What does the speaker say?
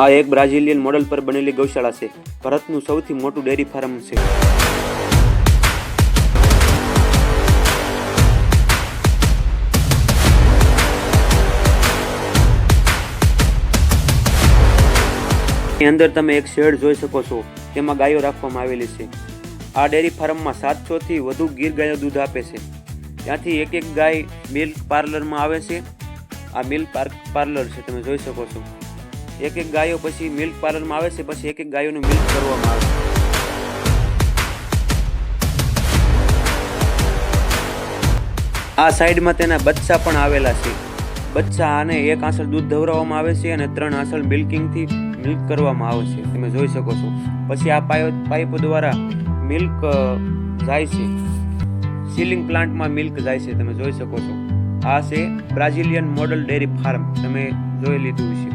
આ એક Brazilian model પર બનેલી ગૌશાળા છે. ભારતનું સૌથી મોટું ડેરી ફાર્મ છે. ની અંદર તમે એક શેડ જોઈ શકો છો. તેમાં ગાયો રાખવામાં આવેલી છે. આ ડેરી ફાર્મમાં 700 થી વધુ ગીર ગાયો દૂધ આપે છે. ત્યાંથી એક ગાય મિલ્ક પાર્લરમાં આવે છે. આ મિલ્ક પાર્લર છે, તમે જોઈ શકો છો. એક ગાયો પછી મિલ્ક પાર્લરમાં આવે છે, પછી એક ગાયોનું મિલ્ક કરવામાં આવે છે. આ સાઈડમાં તેના બચ્ચા પણ આવેલા છે. બચ્ચા આને એક આંસળ દૂધ ધવરાવવામાં આવે છે અને 3 આંસળ મિલ્કિંગથી મિલ્ક કરવામાં આવે છે, તમે જોઈ શકો છો. પછી આ પાઇપ દ્વારા મિલ્ક જાય છે, સીલિંગ પ્લાન્ટમાં મિલ્ક જાય છે, તમે જોઈ શકો છો. આ છે બ્રાઝિલિયન મોડલ ડેરી ફાર્મ, તમે જોઈ લીધું છે.